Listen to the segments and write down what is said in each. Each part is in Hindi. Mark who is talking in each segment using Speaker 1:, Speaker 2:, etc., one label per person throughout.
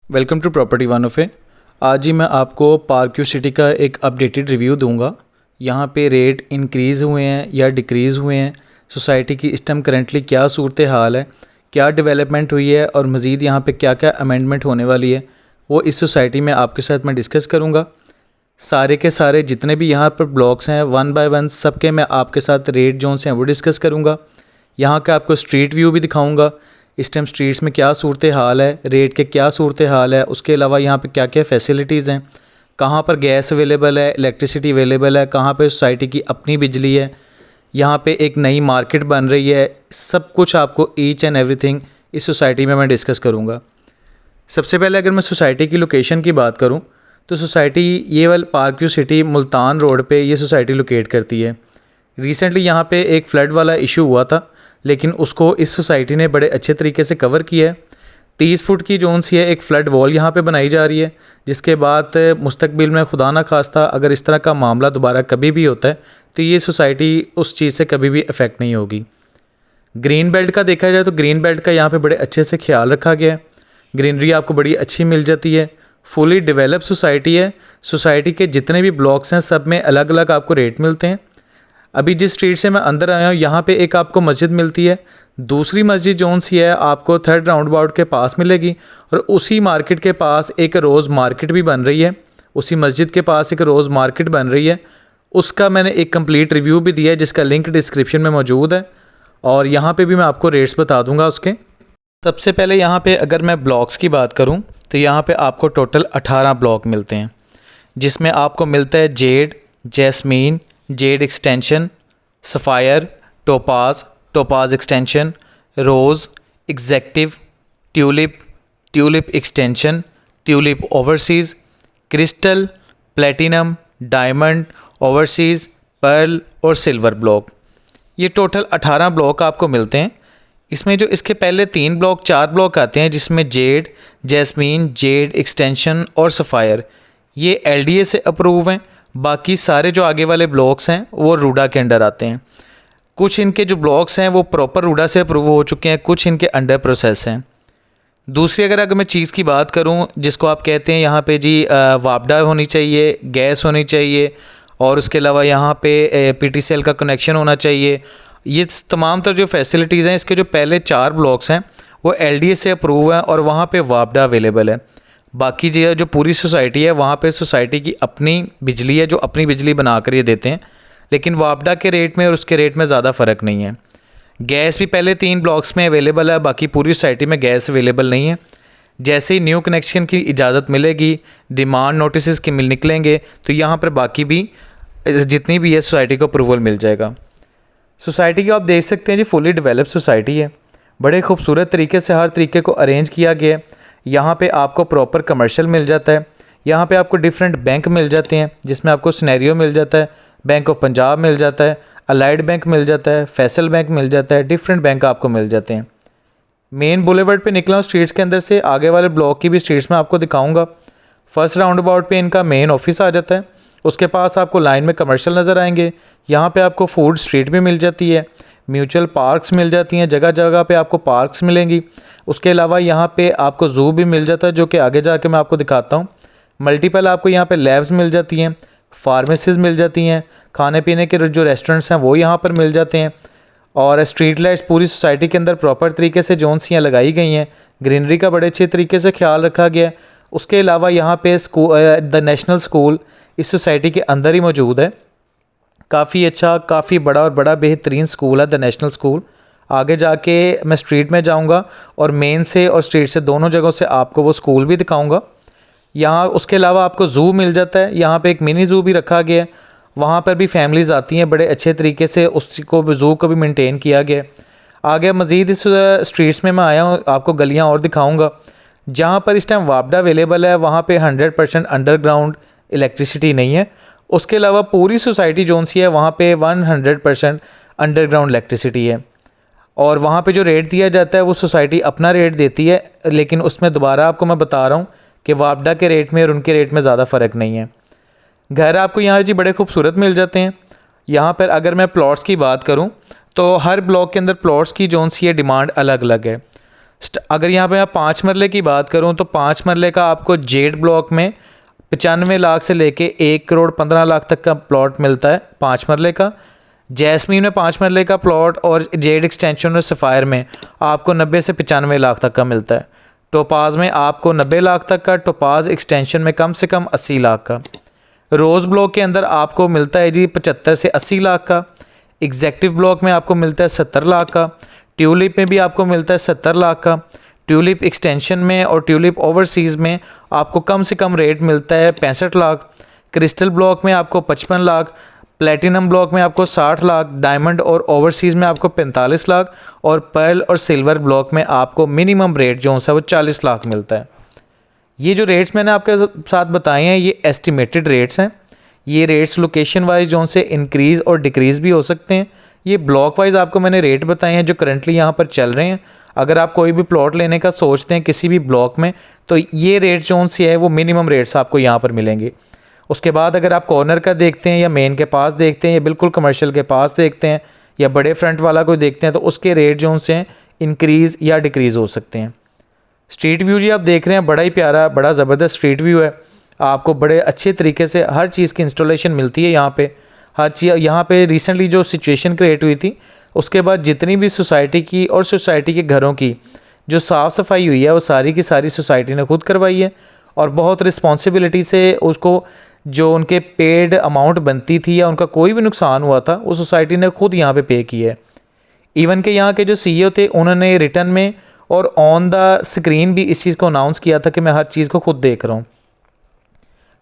Speaker 1: Welcome to property one of A. आज ही मैं आपको पार्क क्यू सिटी का एक अपडेटेड रिव्यू दूंगा। यहाँ पे रेट इंक्रीज़ हुए हैं या डिक्रीज़ हुए हैं, सोसाइटी की इस टाइम करेंटली क्या सूरत हाल है, क्या डेवलपमेंट हुई है और मज़ीद यहाँ पे क्या क्या अमेंडमेंट होने वाली है, वो इस सोसाइटी में आपके साथ मैं डिस्कस करूँगा। सारे के सारे जितने भी यहाँ पर ब्लॉक्स हैं वन बाय वन सबके मैं आपके साथ रेट जोन से हैं वो डिस्कस करूँगा। यहाँ का आपको स्ट्रीट व्यू भी दिखाऊँगा, इस टाइम स्ट्रीट्स में क्या सूरत हाल है, रेट के क्या सूरत हाल है, उसके अलावा यहाँ पे क्या क्या फैसिलिटीज़ हैं, कहाँ पर गैस अवेलेबल है, इलेक्ट्रिसिटी अवेलेबल है, कहाँ पे सोसाइटी की अपनी बिजली है, यहाँ पे एक नई मार्केट बन रही है। सब कुछ आपको ईच एंड एवरीथिंग इस सोसाइटी में मैं डिस्कस करूँगा। सबसे पहले अगर मैं सोसाइटी की लोकेशन की बात करूँ तो सोसाइटी ये वाला park view city Multan road पे ये सोसाइटी लोकेट करती है। रिसेंटली यहाँ पे एक फ़्लड वाला इशू हुआ था, लेकिन उसको इस सोसाइटी ने बड़े अच्छे तरीके से कवर किया है। 30 फुट की जोन सी है एक फ़्लड वॉल यहाँ पे बनाई जा रही है, जिसके बाद मुस्तकबिल में खुदा ना खास्ता अगर इस तरह का मामला दोबारा कभी भी होता है तो ये सोसाइटी उस चीज़ से कभी भी अफेक्ट नहीं होगी। ग्रीन बेल्ट का देखा जाए तो ग्रीन बेल्ट का यहाँ पे बड़े अच्छे से ख्याल रखा गया है। ग्रीनरी आपको बड़ी अच्छी मिल जाती है। फुली डेवलप सोसाइटी है। सोसाइटी के जितने भी ब्लॉक्स हैं सब में अलग अलग आपको रेट मिलते हैं। अभी जिस स्ट्रीट से मैं अंदर आया हूँ यहाँ पे एक आपको मस्जिद मिलती है। दूसरी मस्जिद जोन सी है आपको थर्ड राउंड अबाउट के पास मिलेगी, और उसी मार्केट के पास एक रोज़ मार्केट भी बन रही है। उसी मस्जिद के पास एक रोज़ मार्केट बन रही है, उसका मैंने एक कंप्लीट रिव्यू भी दिया है जिसका लिंक डिस्क्रिप्शन में मौजूद है, और यहाँ पे भी मैं आपको रेट्स बता दूँगा उसके। सबसे पहले यहाँ पे अगर मैं ब्लॉक्स की बात करूँ तो यहाँ पे आपको टोटल 18 ब्लॉक मिलते हैं, जिसमें आपको मिलता है jade, jasmine, jade extension, sapphire, topaz, topaz extension, rose, executive, tulip, tulip extension, tulip overseas, crystal, platinum, diamond, overseas, pearl और सिल्वर ब्लॉक। ये टोटल 18 ब्लॉक आपको मिलते हैं। इसमें जो इसके पहले 3 ब्लॉक 4 ब्लॉक आते हैं जिसमें जेड, जैस्मीन, जेड एक्सटेंशन और सफ़ायर, ये LDA से अप्रूव हैं। बाकी सारे जो आगे वाले ब्लॉक्स हैं वो रूडा के अंडर आते हैं। कुछ इनके जो ब्लॉक्स हैं वो प्रॉपर रूडा से अप्रूव हो चुके हैं, कुछ इनके अंडर प्रोसेस हैं। दूसरी अगर मैं चीज़ की बात करूं जिसको आप कहते हैं यहाँ पे जी वापडा होनी चाहिए, गैस होनी चाहिए, और उसके अलावा यहाँ पे PTCL का कनेक्शन होना चाहिए। ये तमाम तर जो फैसिलिटीज़ हैं इसके जो पहले 4 ब्लॉक्स हैं वो LDA से अप्रूव हैं और वहाँ पे वापडा अवेलेबल है। बाकी जो पूरी सोसाइटी है वहाँ पे सोसाइटी की अपनी बिजली है, जो अपनी बिजली बना कर ये देते हैं, लेकिन वापडा के रेट में और उसके रेट में ज़्यादा फ़र्क नहीं है। गैस भी पहले 3 ब्लॉक्स में अवेलेबल है, बाकी पूरी सोसाइटी में गैस अवेलेबल नहीं है। जैसे ही न्यू कनेक्शन की इजाज़त मिलेगी, डिमांड नोटिस के निकलेंगे तो यहाँ पर बाकी भी जितनी भी है सोसाइटी को अप्रूवल मिल जाएगा। सोसाइटी को आप देख सकते हैं जी फुली डेवलप सोसाइटी है। बड़े खूबसूरत तरीके से हर तरीके को अरेंज किया गया है। यहाँ पे आपको प्रॉपर कमर्शियल मिल जाता है। यहाँ पे आपको डिफरेंट बैंक मिल जाते हैं जिसमें आपको सिनेरियो मिल जाता है, बैंक ऑफ पंजाब मिल जाता है, अलाइड बैंक मिल जाता है, फैसल बैंक मिल जाता है, डिफरेंट बैंक आपको मिल जाते हैं। मेन बुलेवर्ड पे निकला हूँ स्ट्रीट्स के अंदर से, आगे वाले ब्लॉक की भी स्ट्रीट्स में आपको दिखाऊँगा। फर्स्ट राउंड अबाउट पे इनका मेन ऑफिस आ जाता है, उसके पास आपको लाइन में कमर्शियल नज़र आएंगे। यहाँ पे आपको फूड स्ट्रीट भी मिल जाती है, म्यूचुअल पार्क्स मिल जाती हैं, जगह जगह पे आपको पार्क्स मिलेंगी। उसके अलावा यहाँ पे आपको ज़ू भी मिल जाता है जो कि आगे जाके मैं आपको दिखाता हूँ। मल्टीपल आपको यहाँ पे लैब्स मिल जाती हैं, फार्मेसीज़ मिल जाती हैं, खाने पीने के जो रेस्टोरेंट्स हैं वो यहाँ पर मिल जाते हैं, और स्ट्रीट लाइट्स पूरी सोसाइटी के अंदर प्रॉपर तरीके से जोनसियाँ लगाई गई हैं। ग्रीनरी का बड़े अच्छे तरीके से ख्याल रखा गया है। उसके अलावा यहाँ पे द नेशनल स्कूल इस सोसाइटी के अंदर ही मौजूद है। काफ़ी अच्छा, काफ़ी बड़ा और बड़ा बेहतरीन स्कूल है द नेशनल स्कूल। आगे जाके मैं स्ट्रीट में जाऊंगा और मेन से और स्ट्रीट से दोनों जगहों से आपको वो स्कूल भी दिखाऊंगा। यहाँ उसके अलावा आपको ज़ू मिल जाता है। यहाँ पे एक मिनी ज़ू भी रखा गया है, वहाँ पर भी फैमिलीज़ आती हैं, बड़े अच्छे तरीके से उसको ज़ू को भी मेंटेन किया गया है। आगे मज़ीद इस स्ट्रीट्स में मैं आया हूँ, आपको गलियाँ और दिखाऊँगा। जहाँ पर इस टाइम वापडा अवेलेबल है वहाँ पर 100% अंडरग्राउंड इलेक्ट्रिसिटी नहीं है। उसके अलावा पूरी सोसाइटी जोन सी है वहाँ पे 100% अंडरग्राउंड इलेक्ट्रिसिटी है, और वहाँ पे जो रेट दिया जाता है वो सोसाइटी अपना रेट देती है, लेकिन उसमें दोबारा आपको मैं बता रहा हूँ कि वापडा के रेट में और उनके रेट में ज़्यादा फ़र्क नहीं है। घर आपको यहाँ जी बड़े खूबसूरत मिल जाते हैं। यहाँ पर अगर मैं प्लॉट्स की बात करूँ तो हर ब्लॉक के अंदर प्लॉट्स की जोन सी है डिमांड अलग अलग है। अगर यहाँ पे आप 5 मरले की बात करूँ तो 5 मरले का आपको जेड ब्लॉक में 95 लाख से लेके 1 करोड़ 15 लाख तक का प्लॉट मिलता है 5 मरले का। जैस्मीन में 5 मरले का प्लॉट और जेड एक्सटेंशन और सफ़ायर में आपको 90 से 95 लाख तक का मिलता है। टोपाज में आपको 90 लाख तक का, टोपाज एक्सटेंशन में कम से कम 80 लाख का। रोज़ ब्लॉक के अंदर आपको मिलता है जी 75 से 80 लाख का। एग्जेक्टिव ब्लॉक में आपको मिलता है 70 लाख का। ट्यूलिप में भी आपको मिलता है 70 लाख का। ट्यूलिप एक्सटेंशन में और ट्यूलिप ओवरसीज़ में आपको कम से कम रेट मिलता है 65 लाख। क्रिस्टल ब्लॉक में आपको 55 लाख। प्लेटिनम ब्लॉक में आपको 60 लाख। डायमंड और ओवरसीज़ में आपको 45 लाख। और पर्ल और सिल्वर ब्लॉक में आपको मिनिमम रेट जो है वो 40 लाख मिलता है। ये जो रेट्स मैंने आपके साथ बताए हैं ये एस्टिमेटेड रेट्स हैं। ये रेट्स लोकेशन वाइज जो से इंक्रीज़ और डिक्रीज़ भी हो सकते हैं। ये ब्लॉक वाइज आपको मैंने रेट बताए हैं जो करंटली यहाँ पर चल रहे हैं। अगर आप कोई भी प्लॉट लेने का सोचते हैं किसी भी ब्लॉक में तो ये रेट जो से है वो मिनिमम रेट्स आपको यहाँ पर मिलेंगे। उसके बाद अगर आप कॉर्नर का देखते हैं या मेन के पास देखते हैं या बिल्कुल कमर्शियल के पास देखते हैं या बड़े फ्रंट वाला कोई देखते हैं तो उसके रेट जो से इंक्रीज़ या डिक्रीज़ हो सकते हैं। स्ट्रीट व्यू जी आप देख रहे हैं, बड़ा ही प्यारा बड़ा ज़बरदस्त स्ट्रीट व्यू है। आपको बड़े अच्छे तरीके से हर चीज़ की इंस्टॉलेशन मिलती है यहाँ पे। हर चीज़ यहाँ पे रिसेंटली जो सिचुएशन क्रिएट हुई थी उसके बाद जितनी भी सोसाइटी की और सोसाइटी के घरों की जो साफ़ सफाई हुई है वो सारी की सारी सोसाइटी ने खुद करवाई है। और बहुत रिस्पॉन्सिबिलिटी से उसको जो उनके पेड अमाउंट बनती थी या उनका कोई भी नुकसान हुआ था वो सोसाइटी ने खुद यहाँ पे पे किया है। इवन के यहाँ के जो सीईओ थे उन्होंने रिटर्न में और ऑन द स्क्रीन भी इस चीज़ को अनाउंस किया था कि मैं हर चीज़ को खुद देख रहा हूँ।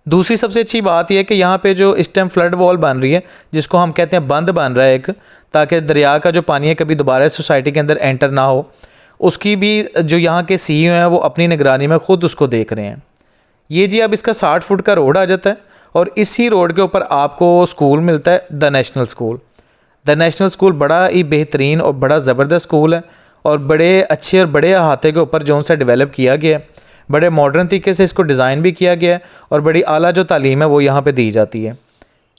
Speaker 1: दूसरी सबसे अच्छी बात यह है कि यहाँ पे जो इस टाइम फ्लड वॉल बन रही है जिसको हम कहते हैं बंद बन रहा है एक, ताकि दरिया का जो पानी है कभी दोबारा सोसाइटी के अंदर एंटर ना हो, उसकी भी जो यहाँ के सीईओ हैं वो अपनी निगरानी में ख़ुद उसको देख रहे हैं। ये जी अब इसका 60 फुट का रोड आ जाता है और इसी रोड के ऊपर आपको स्कूल मिलता है the national school. The national school बड़ा ही बेहतरीन और बड़ा ज़बरदस्त स्कूल है और बड़े अच्छे और बड़े अहाते के ऊपर जो सा डेवलप किया गया है। बड़े मॉडर्न तरीके से इसको डिज़ाइन भी किया गया है और बड़ी आला जो तालीम है वो यहाँ पे दी जाती है।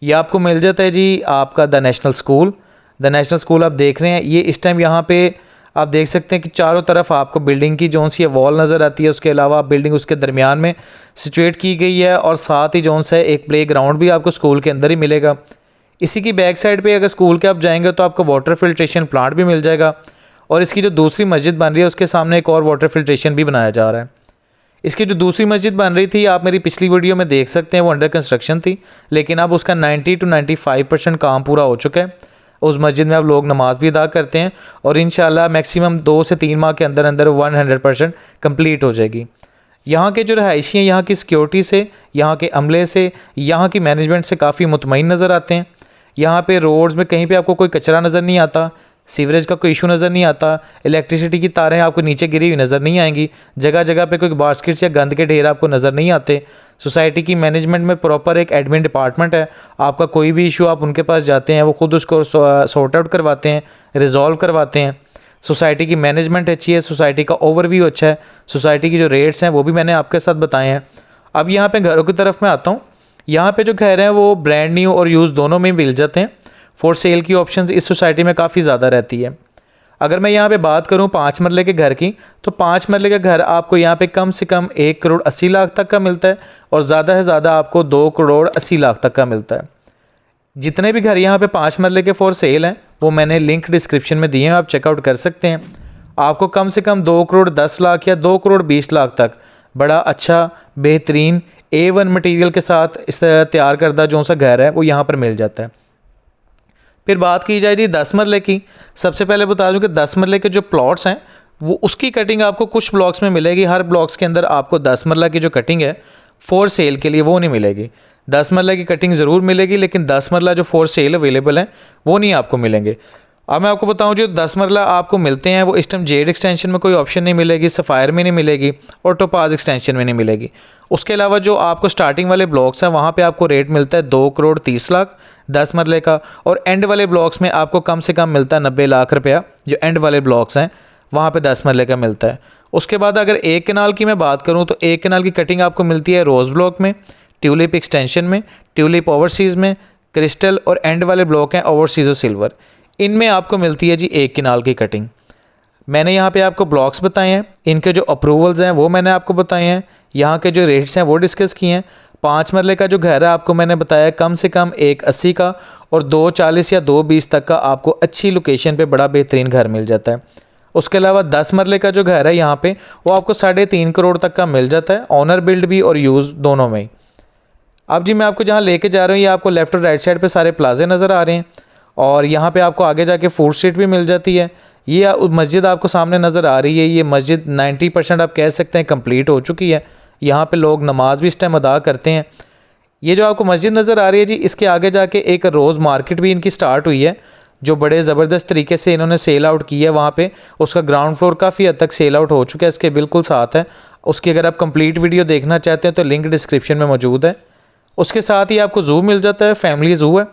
Speaker 1: ये आपको मिल जाता है जी आपका the national school. The national school आप देख रहे हैं, ये इस टाइम यहाँ पे आप देख सकते हैं कि चारों तरफ आपको बिल्डिंग की जो सी है वॉल नज़र आती है। उसके अलावा बिल्डिंग उसके दरमियान में सिचुएट की गई है और साथ ही जो सा एक प्ले ग्राउंड भी आपको स्कूल के अंदर ही मिलेगा। इसी की बैक साइड पे अगर स्कूल के आप जाएंगे तो आपको वाटर फिल्ट्रेशन प्लांट भी मिल जाएगा और इसकी जो दूसरी मस्जिद बन रही है उसके सामने एक और वाटर फिल्ट्रेशन भी बनाया जा रहा है। इसकी जो दूसरी मस्जिद बन रही थी आप मेरी पिछली वीडियो में देख सकते हैं वो अंडर कंस्ट्रक्शन थी, लेकिन अब उसका 90 to 95% काम पूरा हो चुका है। उस मस्जिद में अब लोग नमाज़ भी अदा करते हैं और इंशाल्लाह मैक्सिमम 2 से 3 माह के अंदर अंदर 100% कंप्लीट हो जाएगी। यहाँ के जो रहायशी हैं यहाँ की सिक्योरिटी से, यहाँ के अमले से, यहाँ की मैनेजमेंट से काफ़ी मुतमईन नज़र आते हैं। यहाँ पे रोड्स में कहीं पे आपको कोई कचरा नज़र नहीं आता, सीवरेज का कोई इशू नज़र नहीं आता, इलेक्ट्रिसिटी की तारें आपको नीचे गिरी हुई नज़र नहीं आएंगी, जगह जगह पे कोई बास्केट्स या गंद के ढेर आपको नज़र नहीं आते। सोसाइटी की मैनेजमेंट में प्रॉपर एक एडमिन डिपार्टमेंट है, आपका कोई भी इशू आप उनके पास जाते हैं वो खुद उसको सॉर्ट आउट करवाते हैं, रिजॉल्व करवाते हैं। सोसाइटी की मैनेजमेंट अच्छी है, सोसाइटी का ओवरव्यू अच्छा है, सोसाइटी की जो रेट्स हैं वो भी मैंने आपके साथ बताए हैं। अब यहाँ पर घरों की तरफ मैं आता हूँ। यहाँ पर जो घर हैं वो ब्रांड न्यू और यूज़ दोनों में मिल जाते हैं। फॉर सेल की ऑप्शंस इस सोसाइटी में काफ़ी ज़्यादा रहती है। अगर मैं यहाँ पे बात करूँ 5 मरले के घर की तो 5 मरले का घर आपको यहाँ पे कम से कम 1 करोड़ 80 लाख तक का मिलता है और ज़्यादा से ज़्यादा आपको 2 करोड़ 80 लाख तक का मिलता है। जितने भी घर यहाँ पे 5 मरले के फॉर सेल हैं वो मैंने लिंक डिस्क्रिप्शन में दिए हैं, आप चेकआउट कर सकते हैं। आपको कम से कम 2 करोड़ 10 लाख या 2 करोड़ 20 लाख तक बड़ा अच्छा बेहतरीन A1 मटीरियल के साथ इस तैयार करदा जो सा घर है वो यहाँ पर मिल जाता है। फिर बात की जाए जी 10 मरले की। सबसे पहले बता दूं कि 10 मरले के जो प्लॉट्स हैं वो उसकी कटिंग आपको कुछ ब्लॉक्स में मिलेगी। हर ब्लॉक्स के अंदर आपको 10 मरला की जो कटिंग है फॉर सेल के लिए वो नहीं मिलेगी। 10 मरला की कटिंग ज़रूर मिलेगी लेकिन 10 मरला जो फॉर सेल अवेलेबल हैं वो नहीं आपको मिलेंगे। अब मैं आपको बताऊं जो 10 मरला आपको मिलते हैं वो इस टाइम जेड एक्सटेंशन में कोई ऑप्शन नहीं मिलेगी, सफ़ायर में नहीं मिलेगी और टोपाज एक्सटेंशन में नहीं मिलेगी। उसके अलावा जो आपको स्टार्टिंग वाले ब्लॉक्स हैं वहाँ पे आपको रेट मिलता है 2 करोड़ 30 लाख 10 मरले का और एंड वाले ब्लॉक्स में आपको कम से कम मिलता है 90 लाख रुपया। जो एंड वाले ब्लॉक्स हैं वहाँ पे 10 मरले का मिलता है। उसके बाद अगर एक कनाल की मैं बात करूँ तो एक कनाल की कटिंग आपको मिलती है रोज़ ब्लॉक में, ट्यूलिप एक्सटेंशन में, ट्यूलिप ओवरसीज़ में, क्रिस्टल और एंड वाले ब्लॉक हैं ओवरसीज़ और सिल्वर, इनमें आपको मिलती है जी 1 कनाल की कटिंग। मैंने यहाँ पे आपको ब्लॉक्स बताए हैं, इनके जो अप्रूवल्स हैं वो मैंने आपको बताए हैं, यहाँ के जो रेट्स हैं वो डिस्कस किए हैं। 5 मरले का जो घर है आपको मैंने बताया कम से कम 180 का और 240 या 220 तक का आपको अच्छी लोकेशन पे बड़ा बेहतरीन घर मिल जाता है। उसके अलावा 10 मरले का जो घर है यहाँ पे वो आपको 3.5 करोड़ तक का मिल जाता है, ऑनर बिल्ड भी और यूज़ दोनों में ही। अब जी मैं आपको जहाँ लेके जा रहा हूँ ये आपको लेफ़्ट और राइट साइड पे सारे प्लाजे नज़र आ रहे हैं और यहाँ पे आपको आगे जाके फूड स्ट्रीट भी मिल जाती है। ये मस्जिद आपको सामने नज़र आ रही है, ये मस्जिद 90% आप कह सकते हैं कंप्लीट हो चुकी है। यहाँ पे लोग नमाज भी इस टाइम अदा करते हैं। ये जो आपको मस्जिद नज़र आ रही है जी, इसके आगे जाके एक रोज़ मार्केट भी इनकी स्टार्ट हुई है जो बड़े ज़बरदस्त तरीके से इन्होंने सेल आउट की है। वहाँ पे उसका ग्राउंड फ्लोर काफ़ी हद तक सेल आउट हो चुका है, इसके बिल्कुल साथ है। उसकी अगर आप कंप्लीट वीडियो देखना चाहते हैं तो लिंक डिस्क्रिप्शन में मौजूद है। उसके साथ ही आपको ज़ू मिल जाता है, फैमिली ज़ू है।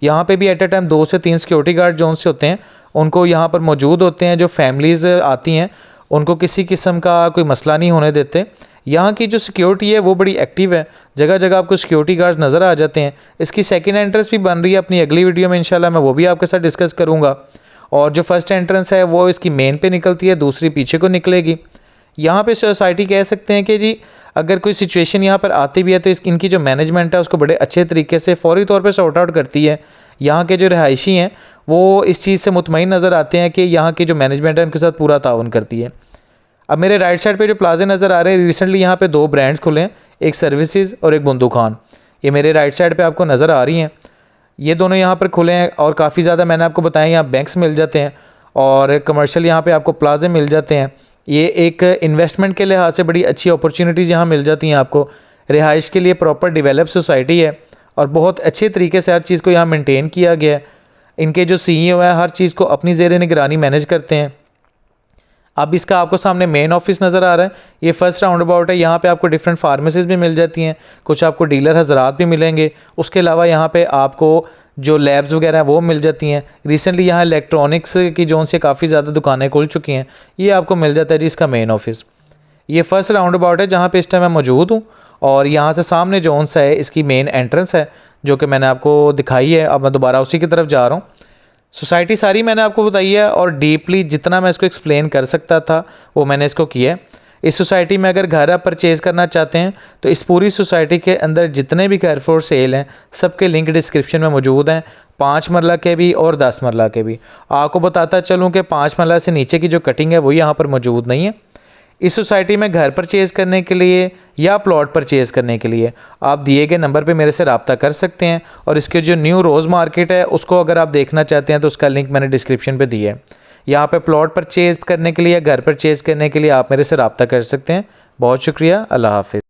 Speaker 1: यहाँ पे भी एट ए टाइम 2 से 3 सिक्योरिटी गार्ड जोन से होते हैं, उनको यहाँ पर मौजूद होते हैं। जो फैमिलीज़ आती हैं उनको किसी किस्म का कोई मसला नहीं होने देते। यहाँ की जो सिक्योरिटी है वो बड़ी एक्टिव है, जगह जगह आपको सिक्योरिटी गार्ड्स नज़र आ जाते हैं। इसकी सेकंड एंट्रेंस भी बन रही है, अपनी अगली वीडियो में इंशाल्लाह मैं वो भी आपके साथ डिस्कस करूँगा। और जो फर्स्ट एंट्रेंस है वो इसकी मेन पे निकलती है, दूसरी पीछे को निकलेगी। यहाँ पे सोसाइटी कह सकते हैं कि जी अगर कोई सिचुएशन यहाँ पर आती भी है तो इनकी जो मैनेजमेंट है उसको बड़े अच्छे तरीके से फ़ौरी तौर पे सॉर्ट आउट करती है। यहाँ के जो रहायशी हैं वो इस चीज़ से मुतमईन नज़र आते हैं कि यहाँ की जो मैनेजमेंट है उनके साथ पूरा ताउन करती है। अब मेरे राइट साइड पे जो प्लाजे नज़र आ रहे हैं, रिसेंटली यहाँ पे 2 ब्रांड्स खुले हैं, एक सर्विसेज और एक बंदू खान। ये मेरे राइट साइड पे आपको नज़र आ रही हैं, ये दोनों यहाँ पर खुले हैं और काफ़ी ज़्यादा मैंने आपको बताया यहाँ बैंक्स मिल जाते हैं और कमर्शियल यहाँ पे आपको प्लाजे मिल जाते हैं। ये एक इन्वेस्टमेंट के लिहाज से बड़ी अच्छी अपॉर्चुनिटीज़ यहाँ मिल जाती हैं आपको। रिहाइश के लिए प्रॉपर डेवलप सोसाइटी है और बहुत अच्छे तरीके से हर चीज़ को यहाँ मेंटेन किया गया है। इनके जो CEO है हर चीज़ को अपनी ज़ेर निगरानी मैनेज करते हैं। अब इसका आपको सामने मेन ऑफिस नज़र आ रहा है, ये फर्स्ट राउंड अबाउट है। यहाँ पे आपको डिफरेंट फार्मेसीज़ भी मिल जाती हैं, कुछ आपको डीलर हजरात भी मिलेंगे। उसके अलावा यहाँ पे आपको जो लैब्स वगैरह हैं वो मिल जाती हैं। रिसेंटली यहाँ इलेक्ट्रॉनिक्स की जोन से काफ़ी ज़्यादा दुकानें खुल चुकी हैं, ये आपको मिल जाता है जी इसका मेन ऑफिस। ये फर्स्ट राउंड अबाउट है जहाँ पे इस टाइम मैं मौजूद हूँ और यहाँ से सामने जोन सा है इसकी मेन एंट्रेंस है जो कि मैंने आपको दिखाई है। अब मैं दोबारा उसी की तरफ जा रहा हूँ। सोसाइटी सारी मैंने आपको बताई है और डीपली जितना मैं इसको एक्सप्लेन कर सकता था वो मैंने इसको किया है। इस सोसाइटी में अगर घर आप परचेज़ करना चाहते हैं तो इस पूरी सोसाइटी के अंदर जितने भी घर फॉर सेल हैं सबके लिंक डिस्क्रिप्शन में मौजूद हैं, 5 मरला के भी और 10 मरला के भी। आपको बताता चलूँ कि 5 मरला से नीचे की जो कटिंग है वो यहाँ पर मौजूद नहीं है। इस सोसाइटी में घर परचेज़ करने के लिए या प्लॉट परचेज़ करने के लिए आप दिए गए नंबर पे मेरे से रब्ता कर सकते हैं और इसके जो न्यू रोज़ मार्केट है उसको अगर आप देखना चाहते हैं तो उसका लिंक मैंने डिस्क्रिप्शन पे दिया है। यहाँ पे प्लॉट परचेज़ करने के लिए या घर परचेज़ करने के लिए आप मेरे से रब्ता कर सकते हैं। बहुत शुक्रिया, अल्लाह हाफ़िज़।